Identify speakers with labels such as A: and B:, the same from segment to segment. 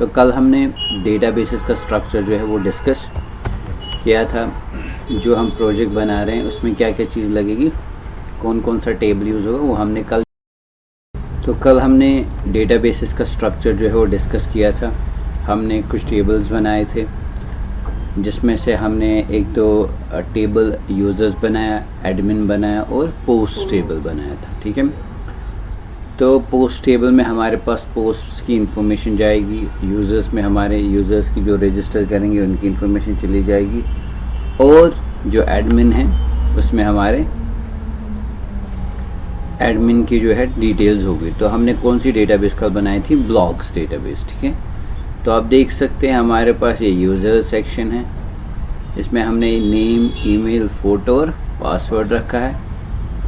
A: तो कल हमने डेटाबेसेस का स्ट्रक्चर जो है वो डिस्कस किया था। जो हम प्रोजेक्ट बना रहे हैं उसमें क्या क्या चीज़ लगेगी, कौन कौन सा टेबल यूज़ होगा, वो हमने कल हमने डेटाबेसेस का स्ट्रक्चर जो है वो डिस्कस किया था। हमने कुछ टेबल्स बनाए थे, जिसमें से हमने एक तो टेबल यूज़र्स बनाया, एडमिन बनाया और पोस्ट टेबल बनाया था। ठीक है, तो पोस्ट टेबल में हमारे पास पोस्ट की इंफॉर्मेशन जाएगी, यूज़र्स में हमारे यूज़र्स की जो रजिस्टर करेंगे उनकी इंफॉर्मेशन चली जाएगी, और जो एडमिन है उसमें हमारे एडमिन की जो है डिटेल्स होगी। तो हमने कौन सी डेटाबेस कल बनाई थी, ब्लॉग्स डेटाबेस। ठीक है, तो आप देख सकते हैं हमारे पास ये यूज़र सेक्शन है, इसमें हमने नेम, ईमेल, फ़ोटो और पासवर्ड रखा है,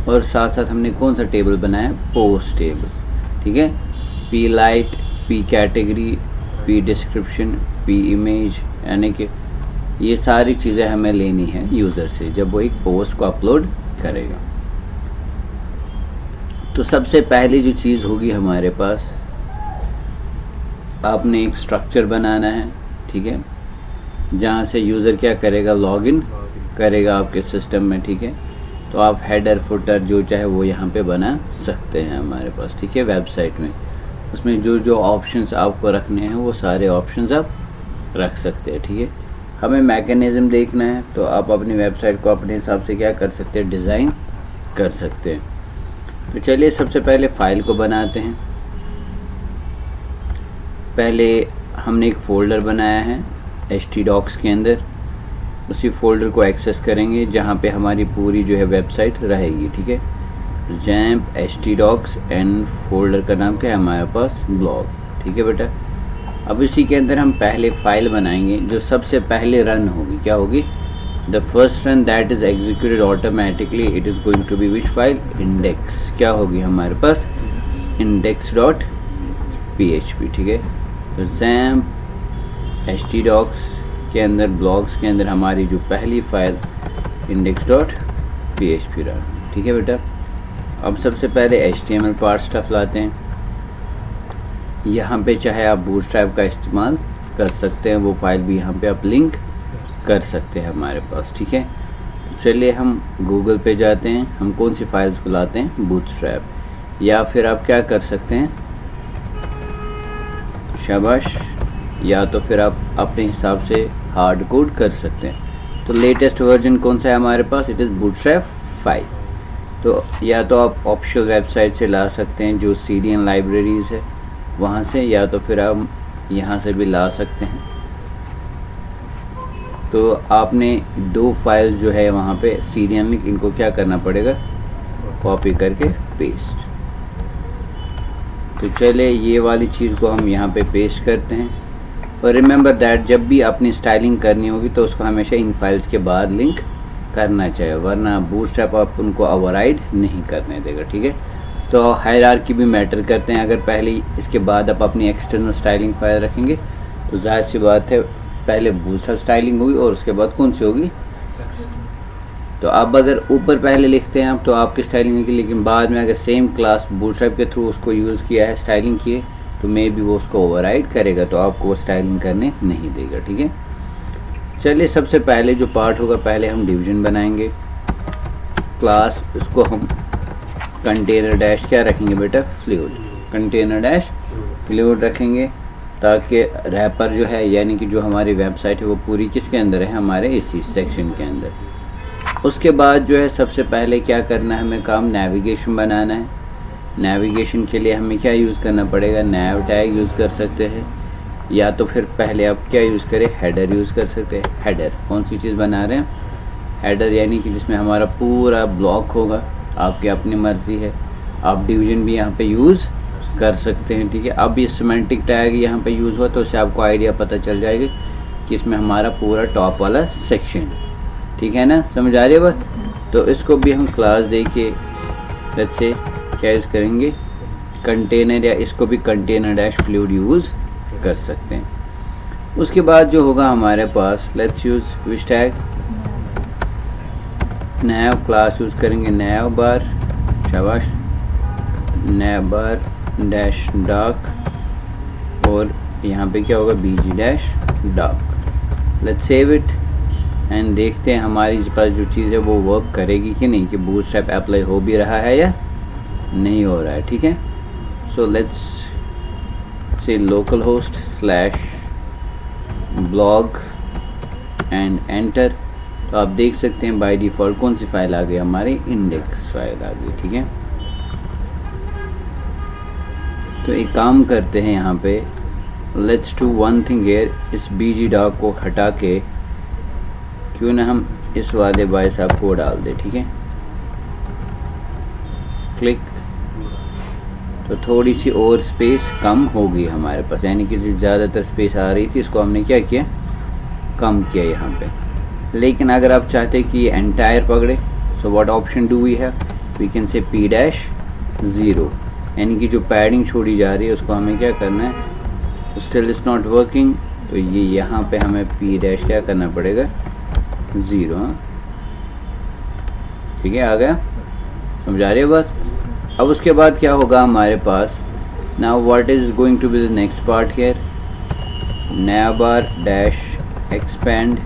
A: और साथ साथ हमने कौन सा टेबल बनाया, पोस्ट टेबल। ठीक है, P light, P category, P description, P image, यानी कि ये सारी चीज़ें हमें लेनी है यूज़र से जब वो एक पोस्ट को अपलोड करेगा। तो सबसे पहली जो चीज़ होगी हमारे पास, आपने एक स्ट्रक्चर बनाना है। ठीक है, जहाँ से यूज़र क्या करेगा, लॉगिन करेगा आपके सिस्टम में। ठीक है, तो आप हेडर फुटर जो चाहे वो यहाँ पे बना सकते हैं हमारे पास। ठीक है, वेबसाइट में उसमें जो जो ऑप्शंस आपको रखने हैं वो सारे ऑप्शंस आप रख सकते हैं। ठीक है, हमें मैकेनिज़्म देखना है, तो आप अपनी वेबसाइट को अपने हिसाब से क्या कर सकते हैं, डिज़ाइन कर सकते हैं। तो चलिए सबसे पहले फ़ाइल को बनाते हैं। पहले हमने एक फ़ोल्डर बनाया है htdocs के अंदर, उसी फोल्डर को एक्सेस करेंगे जहाँ पे हमारी पूरी जो है वेबसाइट रहेगी। ठीक है, जैम्प htdocs एंड फोल्डर का नाम क्या है हमारे पास, ब्लॉग। ठीक है बेटा, अब इसी के अंदर हम पहले फ़ाइल बनाएंगे जो सबसे पहले रन होगी। क्या होगी, the first run that is executed automatically, it is going to be which file, index. क्या होगी हमारे पास, index.php। ठीक है, तो जैम्प htdocs के अंदर, ब्लॉग्स के अंदर हमारी जो पहली फाइल index.php रहा। ठीक है बेटा, अब सबसे पहले HTML पार्ट स्टफ लाते हैं। यहाँ पे चाहे आप बूटस्ट्रैप का इस्तेमाल कर सकते हैं, वो फाइल भी यहाँ पे आप लिंक कर सकते हैं हमारे पास। ठीक है, चलिए हम गूगल पे जाते हैं, हम कौन सी फाइल्स को लाते हैं, बूटस्ट्रैप, या फिर आप क्या कर सकते हैं, शाबाश, या तो फिर आप अपने हिसाब से हार्ड कोड कर सकते हैं। तो लेटेस्ट वर्जन कौन सा है हमारे पास, इट इज़ बूटस्ट्रैप 5। तो या तो आप ऑफिशियल वेबसाइट से ला सकते हैं जो CDN लाइब्रेरीज़ है वहाँ से, या तो फिर आप यहाँ से भी ला सकते हैं। तो आपने दो फाइल्स जो है वहाँ पे CDN लिंक, इनको क्या करना पड़ेगा, कॉपी करके पेस्ट। तो चले ये वाली चीज़ को हम यहाँ पे पेस्ट करते हैं, और रिमेंबर दैट जब भी अपनी स्टाइलिंग करनी होगी तो उसको हमेशा इन फाइल्स के बाद लिंक करना चाहिए, वरना बूटस्ट्रैप आप उनको ओवरराइड नहीं करने देगा। ठीक है, तो हायरार्की भी मैटर करते हैं। अगर पहले इसके बाद आप अपनी एक्सटर्नल स्टाइलिंग फाइल रखेंगे तो जाहिर सी बात है पहले बूटस्ट्रैप स्टाइलिंग होगी और उसके बाद कौन सी होगी। तो आप अगर ऊपर पहले लिखते हैं आप तो आपकी स्टाइलिंग की, लेकिन बाद में अगर सेम क्लास बूटस्ट्रैप के थ्रू उसको यूज़ किया है, स्टाइलिंग किए, तो मे भी वो उसको ओवरराइड करेगा, तो आपको वो स्टाइलिंग करने नहीं देगा। ठीक है, चलिए सबसे पहले जो पार्ट होगा, पहले हम डिवीज़न बनाएंगे। क्लास उसको हम कंटेनर डैश क्या रखेंगे बेटा, फ्लूइड, कंटेनर डैश फ्लूइड रखेंगे, ताकि रैपर जो है यानी कि जो हमारी वेबसाइट है वो पूरी किसके अंदर है, हमारे इसी सेक्शन के अंदर। उसके बाद जो है सबसे पहले क्या करना है, हमें काम नेविगेशन बनाना है। नेविगेशन के लिए हमें क्या यूज़ करना पड़ेगा, nav टैग यूज़ कर सकते हैं, या तो फिर पहले आप क्या यूज़ करें, हेडर यूज़ कर सकते हैं। हेडर कौन सी चीज़ बना रहे हैं, हेडर यानी कि जिसमें हमारा पूरा ब्लॉक होगा, आपकी अपनी मर्ज़ी है। आप डिवीज़न भी यहाँ पे यूज़ कर सकते हैं। ठीक है, अब ये सिमेंटिक टैग यहाँ पे यूज़ हुआ तो उससे आपको आइडिया पता चल जाएगा कि इसमें हमारा पूरा टॉप वाला सेक्शन। ठीक है ना, समझ आ रही है बात। तो इसको भी हम क्लास दे के लेट्स से क्या यूज़ करेंगे, कंटेनर, या इसको भी कंटेनर डैश फ्लूइड यूज़ कर सकते हैं। उसके बाद जो होगा हमारे पास, let's use which tag, nav class use करेंगे, nav बार, शाबाश, nav बार डैश डार्क, और यहाँ पे क्या होगा bg-doc। Let's save it and देखते हैं हमारी पास जो चीज़ है वो वर्क करेगी कि नहीं, कि बूटस्ट्रैप अप्लाई हो भी रहा है या नहीं हो रहा है। ठीक है, so let's say local host /blog and enter. तो आप देख सकते हैं बाय डिफ़ॉल्ट कौन सी फाइल आ गई, हमारी इंडेक्स फाइल आ गई। ठीक है, तो एक काम करते हैं यहाँ पे, let's do one thing here, इस bg-doc को हटा के क्यों ना हम इस वाले बाय साहब को डाल दें। ठीक है, क्लिक, तो थोड़ी सी और स्पेस कम होगी हमारे पास, यानी कि जो ज़्यादातर स्पेस आ रही थी इसको हमने क्या किया, कम किया यहाँ पे। लेकिन अगर आप चाहते कि ये एंटायर पकड़े, so what option do we have, we can say p-0, यानी कि जो पैडिंग छोड़ी जा रही है उसको हमें क्या करना है, स्टिल इज़ नॉट वर्किंग, तो ये यहाँ पे हमें p- क्या करना पड़ेगा, 0। ठीक है, आ गया, समझा रही है बात। अब उसके बाद क्या होगा हमारे पास, now what is going to be the next part here, navbar -expand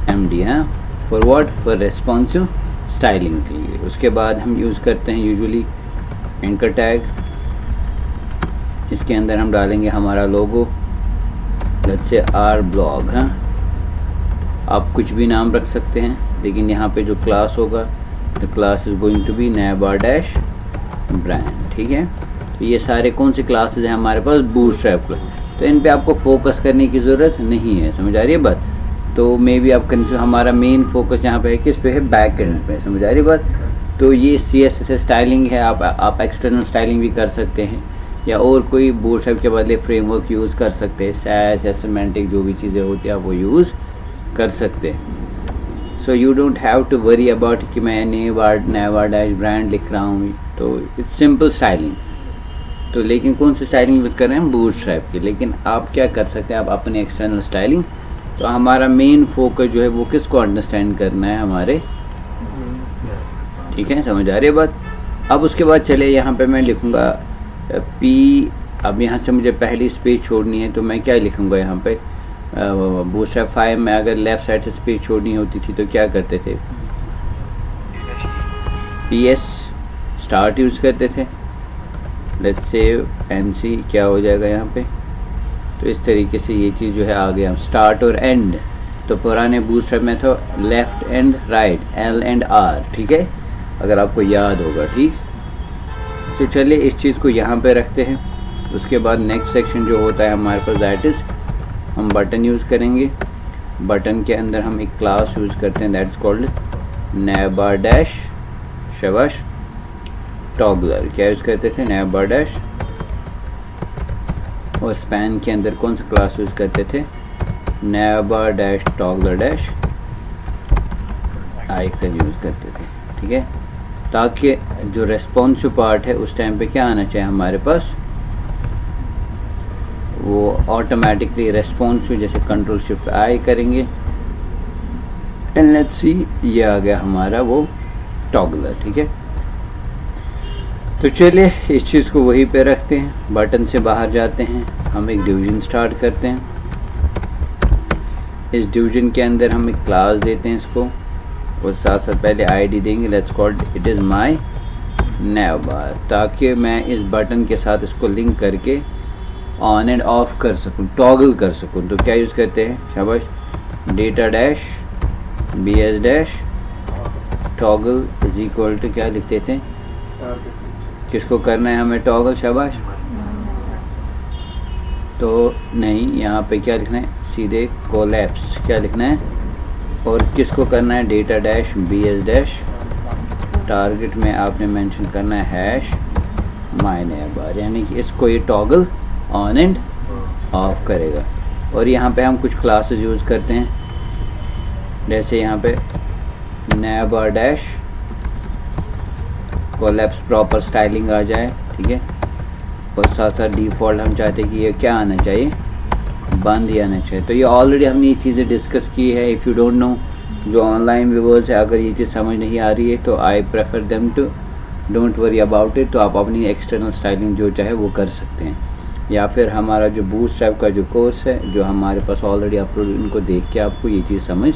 A: -md, हाँ, for what, for responsive styling के लिए। उसके बाद हम यूज़ करते हैं यूजुअली एंकर टैग, इसके अंदर हम डालेंगे हमारा लोगो, लेट्स से आर ब्लॉग। हाँ, आप कुछ भी नाम रख सकते हैं, लेकिन यहाँ पे जो क्लास होगा, the class is going to be navbar-brand। ठीक है, तो ये सारे कौन से क्लासेस हैं हमारे पास, बूटस्ट्रैप क्लास, तो इन पे आपको फोकस करने की ज़रूरत नहीं है, समझ आ रही है बात। तो मे बी आप कंफ्यूज, हमारा मेन फोकस यहाँ पे है किस पे है, बैक एंड पे, समझ आ रही बात। तो ये CSS स्टाइलिंग है, आप एक्सटर्नल स्टाइलिंग भी कर सकते हैं, या और कोई बूटस्ट्रैप के बदले फ्रेमवर्क यूज़ कर सकते हैं, सैस या सिमेंटिक जो भी चीज़ें होती हैं आप वो यूज़ कर सकते हैं। So you don't have to worry about कि मैं navbar-brand लिख रहा हूँ, तो इट्स सिंपल स्टाइलिंग। तो लेकिन कौन सी स्टाइलिंग यूज़ कर रहे हैं, बूटस्ट्रैप की। लेकिन आप क्या कर सकते हैं, आप अपने एक्सटर्नल स्टाइलिंग, तो हमारा मेन फोकस जो है वो किसको अंडरस्टैंड करना है, हमारे, ठीक है, समझ आ रही है बात। अब उसके बाद चले, यहाँ पे मैं लिखूँगा p, अब यहाँ से मुझे पहली स्पेस छोड़नी है, तो मैं क्या लिखूँगा यहाँ पे, बूटस्ट्रैप 5 में अगर लेफ़्ट साइड से स्पेस छोड़नी होती थी तो क्या करते थे, ps स्टार्ट यूज़ करते थे। लेट्स सेव एंड सी क्या हो जाएगा यहाँ पे, तो इस तरीके से ये चीज़ जो है आ गया। स्टार्ट और एंड, तो पुराने बूटस्ट्रैप में था left and right, L and R, ठीक है, अगर आपको याद होगा। ठीक, तो चलिए इस चीज़ को यहाँ पे रखते हैं। उसके बाद नेक्स्ट सेक्शन जो होता है हमारे पास, दैट इज़ हम बटन यूज़ करेंगे। बटन के अंदर हम एक क्लास यूज़ करते हैं, दैट्स कॉल्ड navbar- शाबाश टॉगलर। क्या यूज़ करते थे, navbar-, और स्पैन के अंदर कौन सा क्लास यूज़ करते थे, navbar-toggler- आइकन यूज़ करते थे। ठीक है, ताकि जो रेस्पॉन्सिव पार्ट है उस टाइम पे क्या आना चाहिए हमारे पास, वो ऑटोमेटिकली रेस्पॉन्सिव, जैसे Ctrl+Shift+I करेंगे, एंड लेट्स सी ये आ गया हमारा वो टॉगलर। ठीक है, तो चलिए इस चीज़ को वहीं पे रखते हैं। बटन से बाहर जाते हैं, हम एक डिवीज़न स्टार्ट करते हैं। इस डिवीज़न के अंदर हम एक क्लास देते हैं इसको, और साथ साथ पहले आईडी देंगे, let's called it is my navbar, ताकि मैं इस बटन के साथ इसको लिंक करके ऑन एंड ऑफ कर सकूं, टॉगल कर सकूं। तो क्या यूज़ करते हैं, शाबाश, data-bs- toggle is equal to क्या लिखते थे, किसको करना है हमें टॉगल, शाबाश, तो नहीं, यहाँ पे क्या लिखना है, सीधे कोलैप्स क्या लिखना है, और किसको करना है, data-bs- टारगेट में आपने मेंशन करना है #my_navbar, यानी कि इसको ये टॉगल ऑन एंड ऑफ करेगा। और यहाँ पे हम कुछ क्लासेस यूज़ करते हैं, जैसे यहाँ पे navbar- कोलैप्स प्रॉपर स्टाइलिंग आ जाए। ठीक है, और साथ साथ डिफ़ॉल्ट हम चाहते हैं कि ये क्या आना चाहिए, बंद ही आना चाहिए। तो ये ऑलरेडी हमने ये चीज़ें डिस्कस की है। इफ़ यू डोंट नो, जो ऑनलाइन व्यूअर्स है, अगर ये चीज़ समझ नहीं आ रही है तो I prefer them to don't worry about it, तो आप अपनी एक्सटर्नल स्टाइलिंग जो चाहे वो कर सकते हैं। या फिर हमारा जो बूटस्ट्रैप का जो कोर्स है जो हमारे पास ऑलरेडी अपलोड, उनको देख के आपको ये चीज़ समझ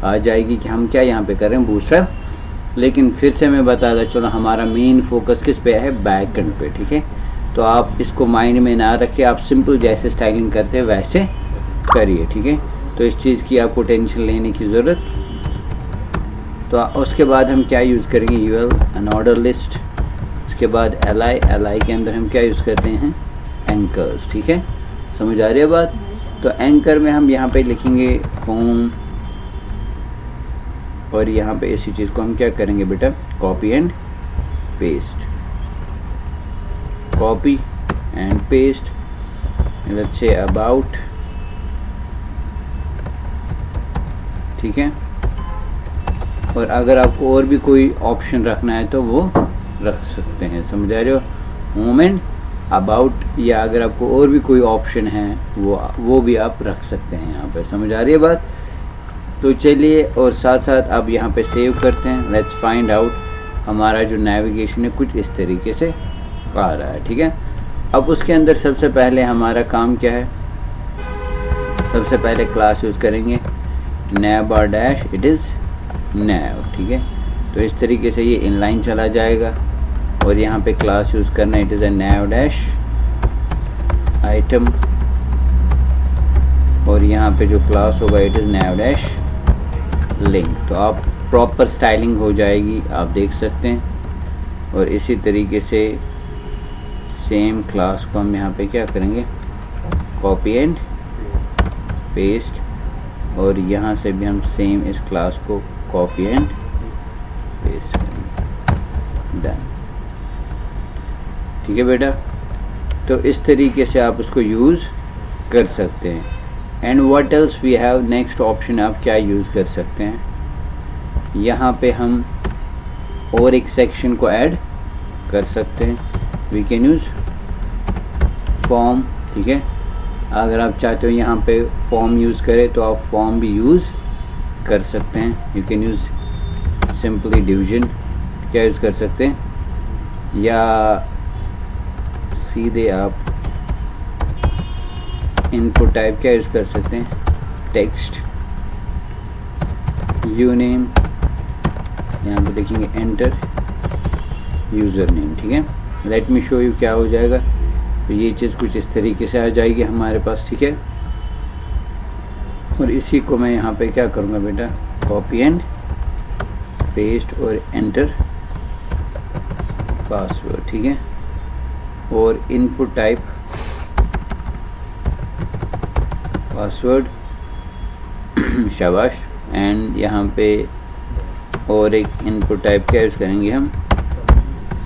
A: आ जाएगी कि हम क्या यहाँ पे कर रहे हैं बूटस्ट्रैप। लेकिन फिर से मैं बताता चलो हमारा मेन फोकस किस पे है, बैक एंड पे, ठीक है। तो आप इसको माइंड में ना रखिए, आप सिंपल जैसे स्टाइलिंग करते हैं वैसे करिए, ठीक है। तो इस चीज़ की आपको टेंशन लेने की ज़रूरत। तो उसके बाद हम क्या यूज़ करेंगे, यूएल एन ऑर्डर लिस्ट। उसके बाद एल आई के अंदर हम क्या यूज़ करते हैं, एंकर्स, ठीक है। समझ आ रही है बात। तो एंकर में हम यहाँ पे लिखेंगे होम, और यहाँ पे इसी चीज़ को हम क्या करेंगे बेटा, copy and paste, copy and paste, let's say about, ठीक है। और अगर आपको और भी कोई ऑप्शन रखना है तो वो रख सकते हैं, समझ आ रहे हो, होम एंड अबाउट, या अगर आपको और भी कोई ऑप्शन है वो भी आप रख सकते हैं यहाँ पे, समझ आ रही है बात। तो चलिए, और साथ साथ अब यहाँ पे सेव करते हैं। लेट्स फाइंड आउट, हमारा जो नेविगेशन है कुछ इस तरीके से आ रहा है, ठीक है। अब उसके अंदर सबसे पहले हमारा काम क्या है, सबसे पहले क्लास यूज़ करेंगे nav dash, it is nav, ठीक है। तो इस तरीके से ये इनलाइन चला जाएगा, और यहाँ पे क्लास यूज़ करना it is a nav dash item, और यहाँ पे जो क्लास होगा it is nav dash link. तो आप प्रॉपर स्टाइलिंग हो जाएगी, आप देख सकते हैं। और इसी तरीके से सेम क्लास को हम यहाँ पे क्या करेंगे, कॉपी एंड पेस्ट, और यहाँ से भी हम सेम इस क्लास को कॉपी एंड पेस्ट करेंगे, डन, ठीक है बेटा। तो इस तरीके से आप उसको यूज़ कर सकते हैं। And what else we have, next option आप क्या यूज़ कर सकते हैं, यहाँ पे हम और एक सेक्शन को ऐड कर सकते हैं। वी कैन यूज़ फॉर्म, ठीक है। अगर आप चाहते हो यहाँ पे फॉर्म यूज़ करें तो आप फॉर्म भी यूज़ कर सकते हैं। You can use simply division, क्या यूज़ कर सकते हैं, या सीधे आप इनपुट टाइप क्या यूज़ कर सकते हैं, टेक्स्ट, यू नेम, यहाँ पे देखेंगे एंटर यूज़र नेम, ठीक है। लेट मी शो यू क्या हो जाएगा। तो ये चीज़ कुछ इस तरीके से आ जाएगी हमारे पास, ठीक है। और इसी को मैं यहाँ पे क्या करूँगा बेटा, कॉपी एंड पेस्ट और एंटर पासवर्ड, ठीक है। और इनपुट टाइप पासवर्ड, शाबाश। एंड यहाँ पे और एक इनपुट टाइप क्या यूज़ करेंगे हम,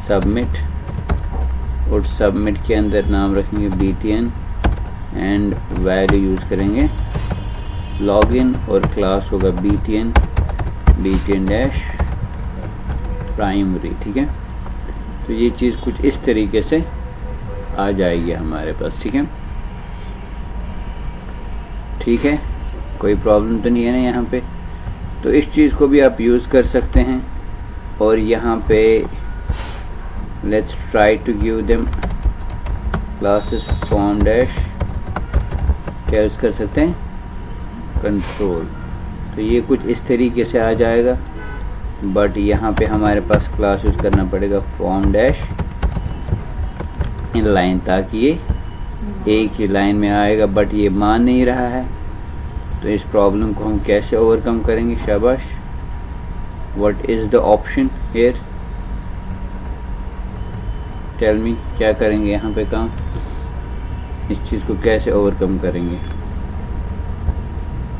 A: सबमिट, और सबमिट के अंदर नाम रखेंगे btn, एंड वैल्यू यूज़ करेंगे लॉगिन, और क्लास होगा btn डैश प्राइमरी, ठीक है। तो ये चीज़ कुछ इस तरीके से आ जाएगी हमारे पास, ठीक है। ठीक है, कोई प्रॉब्लम तो नहीं है ना यहाँ पे। तो इस चीज़ को भी आप यूज़ कर सकते हैं। और यहाँ पे let's try to give them classes form dash, क्या यूज़ कर सकते हैं, कंट्रोल। तो ये कुछ इस तरीके से आ जाएगा, बट यहाँ पे हमारे पास क्लास यूज़ करना पड़ेगा फॉर्म डैश इन लाइन, ताकि ये एक ही लाइन में आएगा, बट ये मान नहीं रहा है। तो इस प्रॉब्लम को हम कैसे ओवरकम करेंगे, शाबाश। What is the option here, tell me, क्या करेंगे यहाँ पे काम, इस चीज़ को कैसे ओवरकम करेंगे।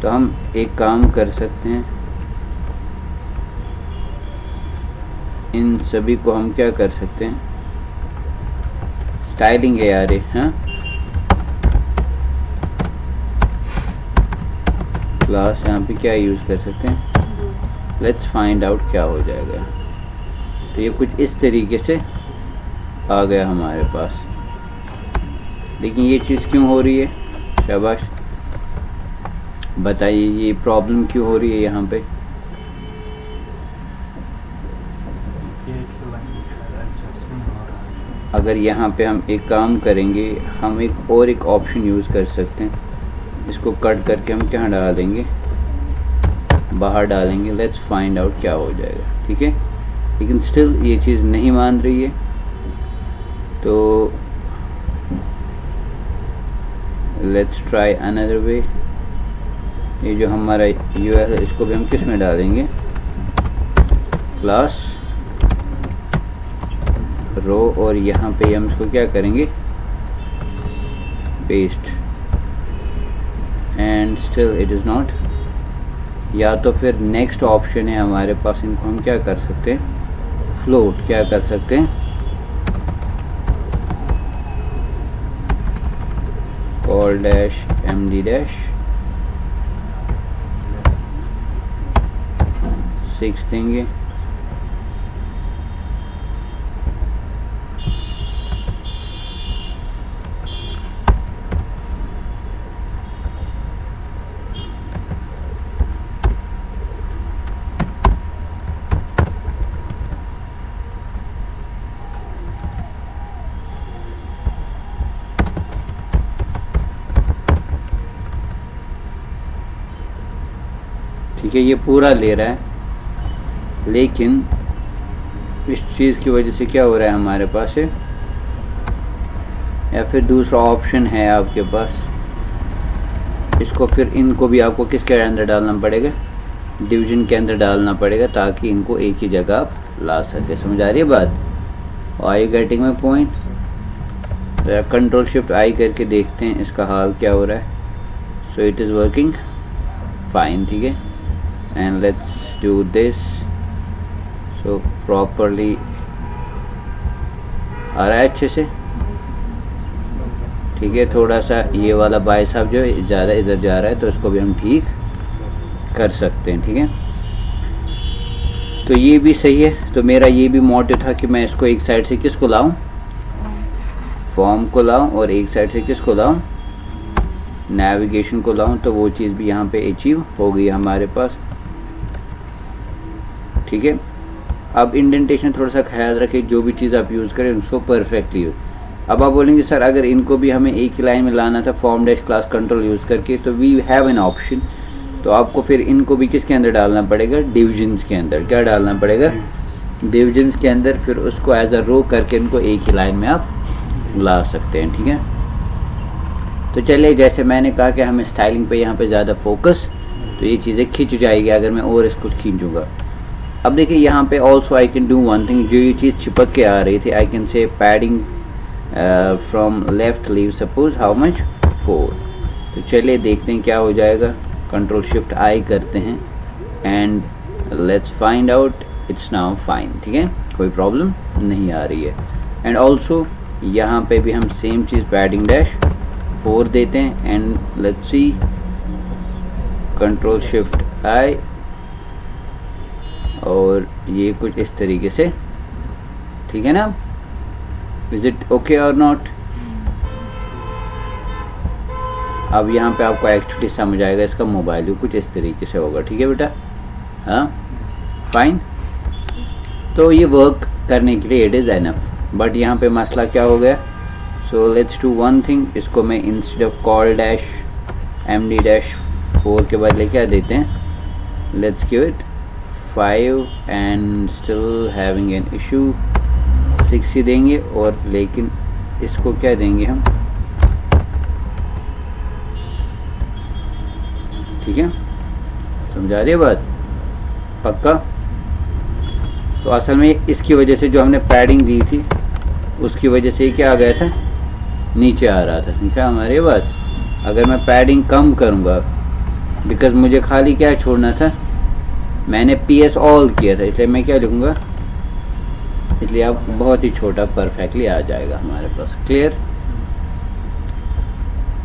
A: तो हम एक काम कर सकते हैं, इन सभी को हम क्या कर सकते हैं, स्टाइलिंग है यार, हाँ, क्लास यहाँ पे क्या यूज़ कर सकते हैं, लेट्स फाइंड आउट क्या हो जाएगा। तो ये कुछ इस तरीके से आ गया हमारे पास। लेकिन ये चीज़ क्यों हो रही है, शाबाश, बताइए ये प्रॉब्लम क्यों हो रही है यहाँ पे। अगर यहाँ पे हम एक काम करेंगे, हम एक ऑप्शन यूज़ कर सकते हैं, इसको कट करके हम क्या डाल देंगे, बाहर डालेंगे। लेट्स फाइंड आउट क्या हो जाएगा, ठीक है। लेकिन स्टिल ये चीज़ नहीं मान रही है, तो लेट्स ट्राई अनदर वे। ये जो हमारा यूआरएल है इसको भी हम किस में डालेंगे, क्लास रो, और यहाँ पे हम इसको क्या करेंगे, paste, and still it is not. या तो फिर नेक्स्ट ऑप्शन है हमारे पास, इनको हम क्या कर सकते हैं, फ्लोट, क्या कर सकते हैं, कॉल डैश md डैश 6 देंगे। ठीक है, ये पूरा ले रहा है, लेकिन इस चीज़ की वजह से क्या हो रहा है हमारे पास है, या फिर दूसरा ऑप्शन है आपके पास, इसको फिर इनको भी आपको किसके अंदर डालना पड़ेगा, डिवीजन के अंदर डालना पड़ेगा, ताकि इनको एक ही जगह आप ला सके। समझ आ रही है बात? I you getting my point? Control shift I करके देखते हैं इसका हाल क्या हो रहा है। So it is working fine, ठीक है। And let's do this. So properly आ रहा है अच्छे से, ठीक है। थोड़ा सा ये वाला बाई साहब जो है ज़्यादा इधर जा रहा है, तो इसको भी हम ठीक कर सकते हैं, ठीक है। तो ये भी सही है। तो मेरा ये भी मोटिव था कि मैं इसको एक साइड से किसको लाऊं, फॉर्म को लाऊं, और एक साइड से किसको लाऊं, नेविगेशन को लाऊं। तो वो चीज़ भी यहाँ पे अचीव हो गई हमारे पास, ठीक है। अब इंडेंटेशन थोड़ा सा ख्याल रखें, जो भी चीज़ आप यूज़ करें उसको परफेक्टली यूज़। अब आप बोलेंगे सर अगर इनको भी हमें एक ही लाइन में लाना था form dash class control use करके, तो वी हैव एन ऑप्शन। तो आपको फिर इनको भी किसके अंदर डालना पड़ेगा, डिविजन्स के अंदर। क्या डालना पड़ेगा, डिविजन्स के अंदर। फिर उसको एज अ रो करके इनको एक ही लाइन में आप ला सकते हैं, ठीक है। तो चलिए, जैसे मैंने कहा कि हमें स्टाइलिंग पे यहाँ पे ज़्यादा फोकस, तो ये चीज़ें खिंच जाएगी अगर मैं और इसको खींचूँगा। अब देखिए यहाँ पे also I can do one thing, जो ये चीज़ चिपक के आ रही थी, I can say padding from left leave suppose how much 4। तो चलिए देखते हैं क्या हो जाएगा। कंट्रोल शिफ्ट आई करते हैं and let's find out, it's now fine, ठीक है, कोई प्रॉब्लम नहीं आ रही है। एंड ऑल्सो यहाँ पे भी हम सेम चीज़ पैडिंग डैश 4 देते हैं and let's see, control shift I, और ये कुछ इस तरीके से, ठीक है ना। इज इट ओके और नॉट? अब यहाँ पे आपको एक्चुअली समझ आएगा इसका मोबाइल कुछ इस तरीके से होगा, ठीक है बेटा, हाँ फाइन। तो ये वर्क करने के लिए इट इज़ एनफ। बट यहाँ पे मसला क्या हो गया, so let's do one thing, इसको मैं instead of call dash md dash 4 के बदले क्या देते हैं, let's give it 5 and still having an issue, 6 ही देंगे। और लेकिन इसको क्या देंगे हम, ठीक है, समझा रही है बात, पक्का। तो असल में इसकी वजह से जो हमने पैडिंग दी थी उसकी वजह से क्या आ गया था, नीचे आ रहा था, ठीक है हमारी बात। अगर मैं पैडिंग कम करूँगा, बिकॉज मुझे खाली क्या छोड़ना था, मैंने PS ऑल किया था, इसलिए मैं क्या लिखूँगा, इसलिए आप बहुत ही छोटा परफेक्टली आ जाएगा हमारे पास, क्लियर।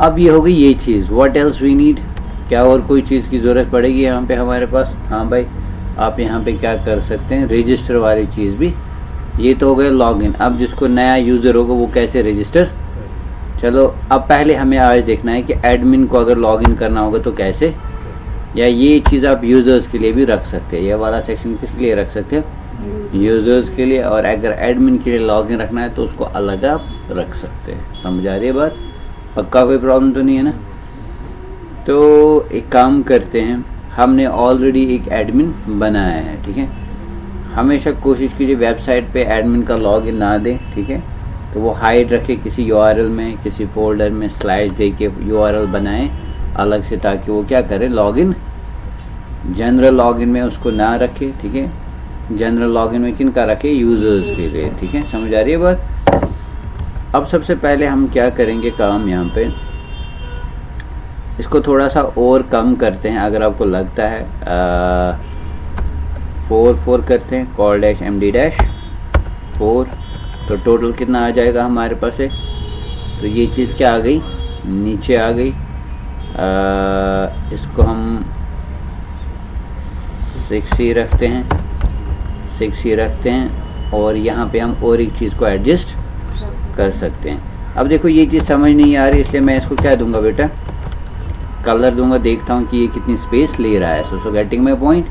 A: अब ये हो गई ये चीज़, व्हाट एल्स वी नीड, क्या और कोई चीज़ की ज़रूरत पड़ेगी यहाँ पे हमारे पास। हाँ भाई, आप यहाँ पे क्या कर सकते हैं, रजिस्टर वाली चीज़ भी, ये तो हो गया लॉगिन। अब जिसको नया यूज़र होगा वो कैसे रजिस्टर, चलो अब पहले हमें आज देखना है कि एडमिन को अगर लॉगिन करना होगा तो कैसे, या ये चीज़ आप यूज़र्स के लिए भी रख सकते हैं। ये वाला सेक्शन किसके लिए रख सकते हैं, यूज़र्स के लिए, और अगर एडमिन के लिए लॉगिन रखना है तो उसको अलग आप रख सकते हैं। समझ आ रही है बात? पक्का कोई प्रॉब्लम तो नहीं है ना? तो एक काम करते हैं, हमने ऑलरेडी एक एडमिन बनाया है, ठीक है। हमेशा कोशिश कीजिए वेबसाइट पे एडमिन का लॉगिन ना दें, ठीक है। तो वो हाइड रखे किसी यूआरएल में, किसी फोल्डर में स्लैश दे के यूआरएल बनाएं अलग से, ताकि वो क्या करे, लॉगिन जनरल लॉगिन में उसको ना रखे, ठीक है। जनरल लॉगिन में किन का रखे, यूज़र्स के लिए, ठीक है। समझ आ रही है बात? अब सबसे पहले हम क्या करेंगे काम, यहाँ पे इसको थोड़ा सा और कम करते हैं। अगर आपको लगता है 4 करते हैं, कॉल डैश MD डैश 4, तो टोटल कितना आ जाएगा हमारे पास है। तो ये चीज़ क्या आ गई, नीचे आ गई। इसको हम 6 ही रखते हैं, 6 ही रखते हैं, और यहाँ पे हम और एक चीज़ को एडजस्ट कर सकते हैं। अब देखो ये चीज़ समझ नहीं आ रही, इसलिए मैं इसको क्या दूंगा बेटा, कलर दूंगा, देखता हूँ कि ये कितनी स्पेस ले रहा है। So getting my point.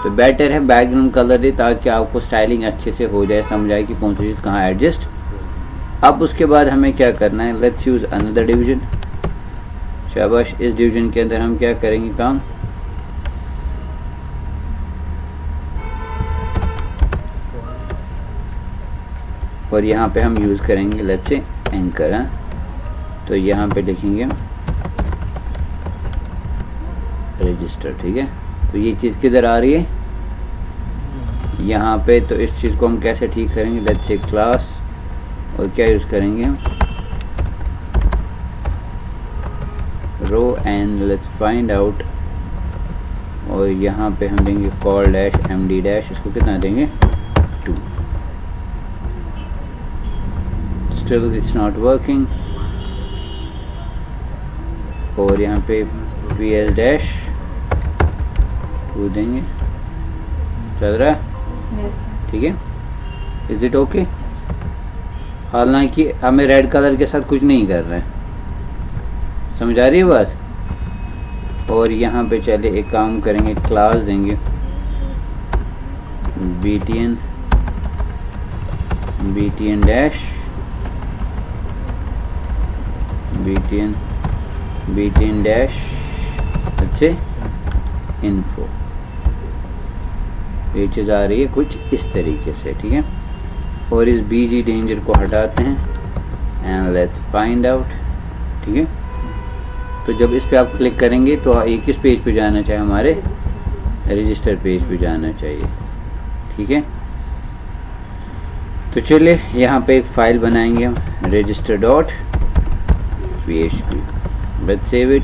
A: तो बेटर है बैकग्राउंड कलर दे, ताकि आपको स्टाइलिंग अच्छे से हो जाए, समझ आए कि कौन सी चीज़ कहाँ एडजस्ट। अब उसके बाद हमें क्या करना है, लेट्स यूज़ अनदर डिवीजन। शाबाश, इस डिवीजन के अंदर हम क्या करेंगे काम, और यहाँ पे हम यूज़ करेंगे लेट्स से एंकर। तो यहाँ पे लिखेंगे रजिस्टर, ठीक है। तो ये चीज़ किधर आ रही है, यहाँ पे। तो इस चीज़ को हम कैसे ठीक करेंगे, लेट्स से क्लास, और क्या यूज़ करेंगे हम, row and let's find out, और यहाँ पे हम देंगे कॉल डैश MD डैश, इसको कितना देंगे 2। Still it's not working. और यहाँ पे PS डैश 2 देंगे, चल रहा है, ठीक है। Is it okay? हालांकि हमें रेड कलर के साथ कुछ नहीं कर रहे हैं, समझ आ रही है बात। और यहाँ पे चले एक काम करेंगे, क्लास देंगे BTN डैश BTN डैश अच्छे इन्फो। ये चीज़ आ रही है कुछ इस तरीके से, ठीक है। और इस BG डेंजर को हटाते हैं एंड लेट्स फाइंड आउट, ठीक है। तो जब इस पे आप क्लिक करेंगे तो ये किस पेज पे जाना चाहिए, हमारे रजिस्टर पेज पे जाना चाहिए, ठीक है। तो चलिए यहाँ पे एक फ़ाइल बनाएंगे हम, register.php। Let's save it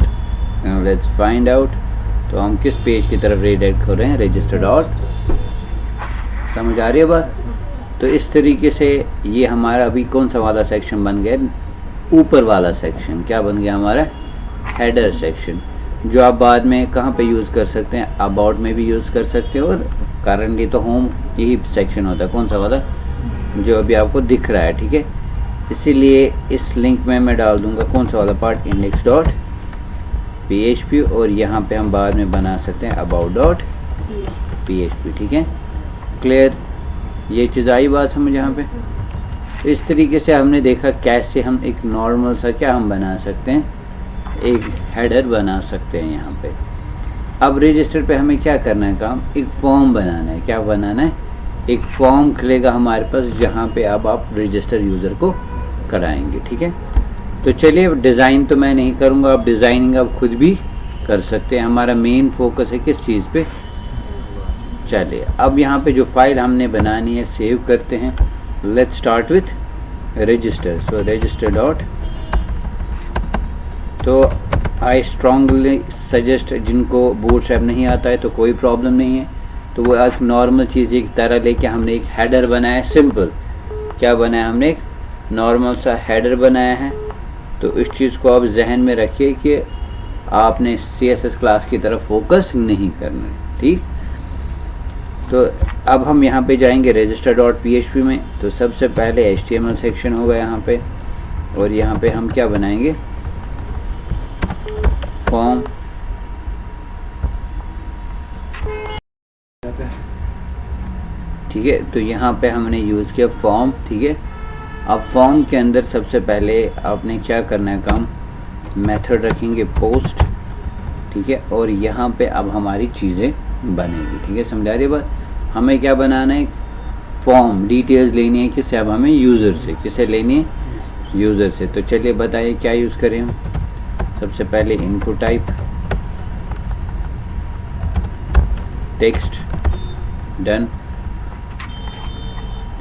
A: and let's find out. तो हम किस पेज की तरफ रीडायरेक्ट कर रहे हैं, रजिस्टर डॉट। समझ आ रही है बात? तो इस तरीके से ये हमारा अभी कौन सा वाला सेक्शन बन गया, ऊपर वाला सेक्शन क्या बन गया हमारा, हेडर सेक्शन, जो आप बाद में कहाँ पे यूज़ कर सकते हैं, अबाउट में भी यूज़ कर सकते हैं। और करंटली तो होम यही सेक्शन होता है, कौन सा वाला, जो अभी आपको दिख रहा है, ठीक है। इसीलिए इस लिंक में मैं डाल दूंगा कौन सा वाला पार्ट, index.php, और यहाँ पे हम बाद में बना सकते हैं about.php, ठीक है। क्लियर? ये चीज़ आई बात समझ यहाँ पे। तो इस तरीके से हमने देखा कैसे हम एक नॉर्मल सा क्या हम बना सकते हैं, एक हेडर बना सकते हैं यहाँ पे। अब रजिस्टर पे हमें क्या करना है काम, एक फॉर्म बनाना है। क्या बनाना है, एक फॉर्म खुलेगा हमारे पास, जहाँ पे अब आप रजिस्टर यूज़र को कराएंगे, ठीक है। तो चलिए, डिज़ाइन तो मैं नहीं करूँगा, आप डिज़ाइनिंग आप खुद भी कर सकते हैं। हमारा मेन फोकस है किस चीज़ पे। चलिए अब यहाँ पे जो फाइल हमने बनानी है सेव करते हैं। Let's start with register. So register dot. तो आई स्ट्रांगली सजेस्ट, जिनको बूटस्ट्रैप नहीं आता है तो कोई प्रॉब्लम नहीं है, तो वो एक नॉर्मल चीज़ की तरह लेके हमने एक हेडर बनाया, सिंपल। क्या बनाया हमने, एक नॉर्मल सा हेडर बनाया है। तो इस चीज़ को आप जहन में रखिए कि आपने CSS क्लास की तरफ फोकस नहीं करना है, ठीक। तो अब हम यहाँ पे जाएंगे register.php में। तो सबसे पहले HTML सेक्शन होगा यहाँ पे, और यहाँ पे हम क्या बनाएंगे, फॉर्म। ठीक है। तो यहाँ पे हमने यूज़ किया फॉर्म, ठीक है। अब फॉर्म के अंदर सबसे पहले आपने क्या करना है काम, मेथड रखेंगे पोस्ट, ठीक है। और यहाँ पे अब हमारी चीज़ें बनेगी, ठीक है। समझा रही बात। हमें क्या बनाना है, फॉर्म डिटेल्स लेनी है किससे, अब हमें यूज़र से, किसे लेनी है, यूज़र से। तो चलिए बताइए क्या यूज़ करें हम। सबसे पहले इनपुट टाइप टेक्स्ट, डन।